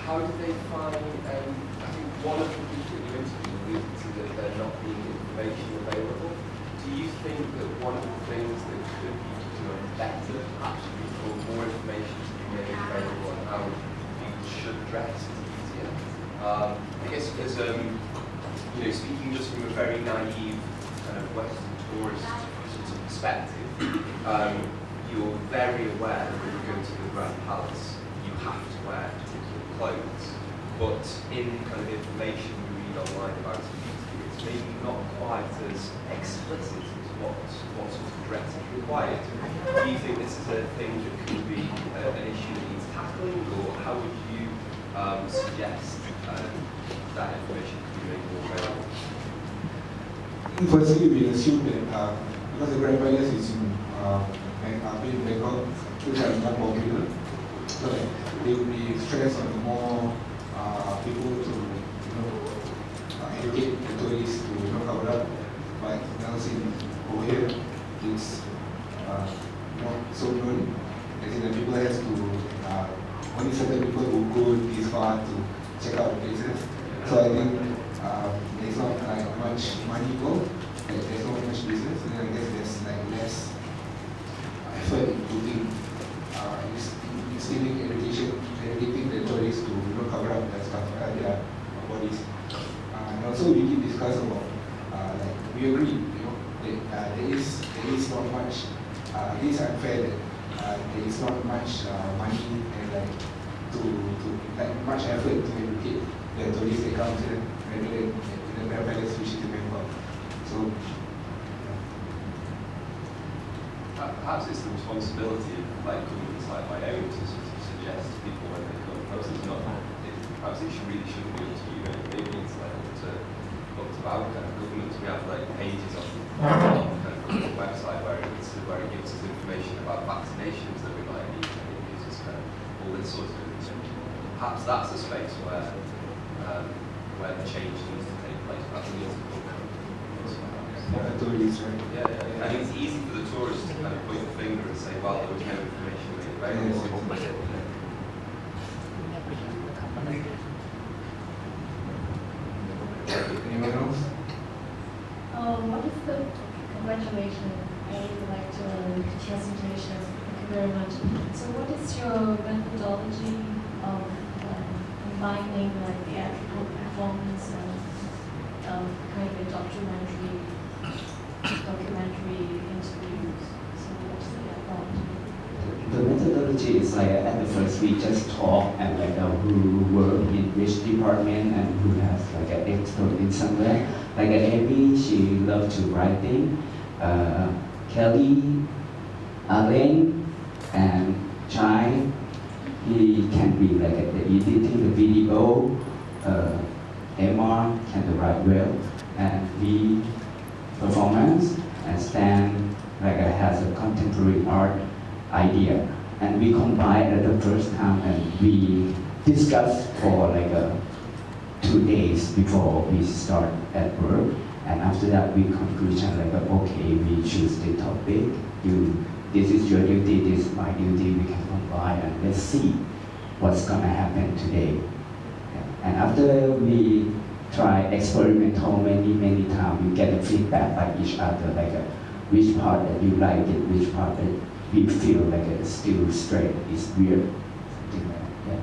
how do they find, I think one of the people that you interviewed alluded to that there not being information available. Do you think that one of the things that could be doing better actually for more information to be made available on how people should dress is easier? I guess as speaking just from a very naive kind of Western tourist sort of perspective, you're very aware that when you go to the Grand Palace, you have to wear particular clothes. But in kind of information you read online about a beauty, it's maybe not quite as explicit as what sort of dress is required. Do you think this is a thing that could be an issue that needs tackling, or how would you suggest that information could be made more available? Firstly, we assume that because the Grand Palace is in Bangkok, which are not popular, so they will be stressed on more people to educate the tourists to cover up. But now over here, it's not so known. As in the people have to only certain people who go this far to check out the places. So I think there's not like much money involved. There's not much business, and I guess there's like less effort in putting instilling educating the tourists to cover up their stuff, their bodies. And also we did discuss about like we agree, that there is not much. It is unfair that there is not much money and like much effort to educate the tourists that come to rather than the Grand Palace, which is in Bangkok. So. Perhaps it's the responsibility of companies like my own to sort of suggest to people when they come. Perhaps it really shouldn't be up to you. Maybe it's like up to our kind of governments. We have like pages on kind of website where it gives us information about vaccinations that we might need. And it gives us kind of all this sort of information. Perhaps that's a space where the change needs to take place. Perhaps it needs to come from. Tourists, right? Yeah. I think it's easy for the tourists to kind of point the finger and say, well, there was no information made available. Anyone else? What is the congratulations? I would like to presentations. Thank you very much. So, what is your methodology of combining like theatrical performance and kind of a documentary interviews? So, what's the thought? The methodology is like at the first we just talk and like who work in which department and who has like an expert in somewhere. Like Amy, she loves to writing. Kelly, Alain, and Chai, he can be like the editing the video. Emma can write well, and we performance, and Stan like has a contemporary art idea, and we combine at the first time and we discuss for like 2 days before we start at work, and after that we conclusion like okay, we choose the topic, this is your duty, this is my duty, we can combine and let's see what's gonna happen today. And after we try experimental many times, we get the feedback by each other, like which part that you like it, which part that we feel like it's still straight, it's weird, something like that. Yeah.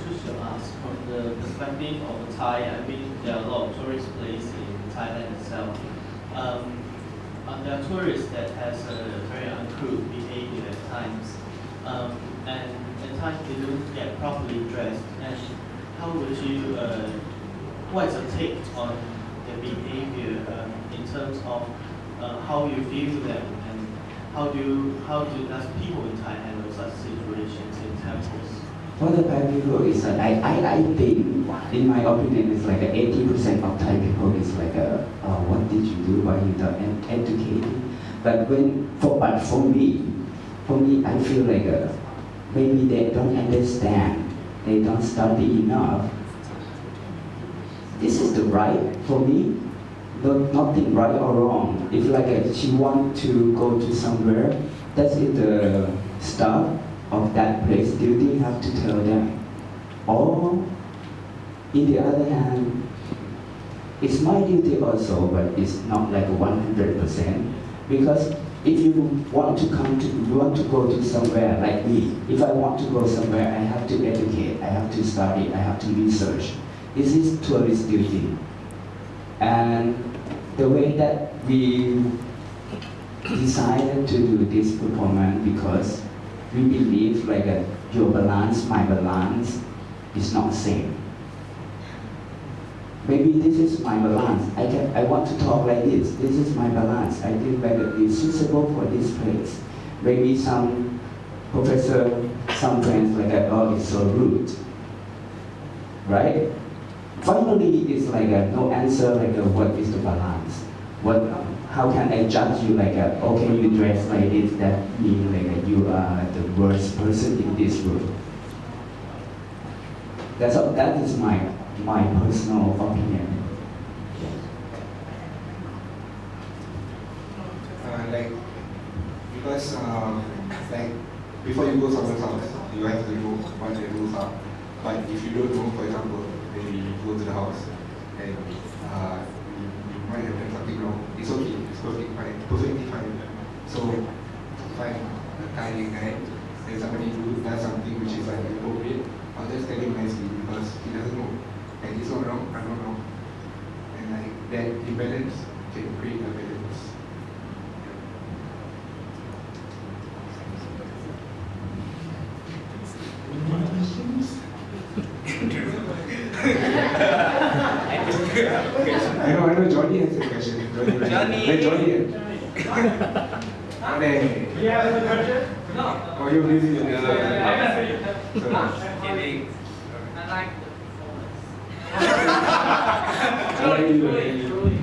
Just to ask, from the perspective of Thai, I mean, there are a lot of tourist places in Thailand itself. There are tourists that has a very uncouth behavior at times. And at times they don't get properly dressed. And how would you, what is your take on their behavior in terms of how you view them, and how does people in Thailand handle such situations in temples? For the Thai people, is I think, in my opinion, it's like 80% of Thai people is like what did you do? Why you not educated? But for me, I feel like maybe they don't understand, they don't study enough. this is the right for me. Nothing right or wrong. If like she want to go to somewhere, that's it the start of that place. Duty have to tell them. Or, in the other hand, it's my duty also, but it's not like 100%. Because if you want to go to somewhere like me, if I want to go somewhere, I have to educate, I have to study, I have to research. This is tourist duty. And the way that we decided to do this performance because we believe like your balance, my balance is not same. Maybe this is my balance. I want to talk like this. This is my balance. I think that it is suitable for this place. Maybe some professor, some friends like that, oh, it's so rude. Right? Finally, it's like no answer, like what is the balance? How can I judge you like, okay, you dress like this, that means like you are the worst person in this room. That is my personal opinion. Like, because like, before you go someone's house, you have to know what the rules are. But if you don't know, for example, when you go to the house and you might have done something wrong, it's okay, it's perfectly fine. So, find a kind guy, and somebody who does something which is like inappropriate, I'll just tell him nicely because he doesn't know. And he's not wrong, I'm not wrong. And like that imbalance can create a balance. I know Johnny has a question. Johnny. Hey, Johnny. Yeah, that's a question? No. Oh, you're busy. Kidding. I like the performance. I like you. Truly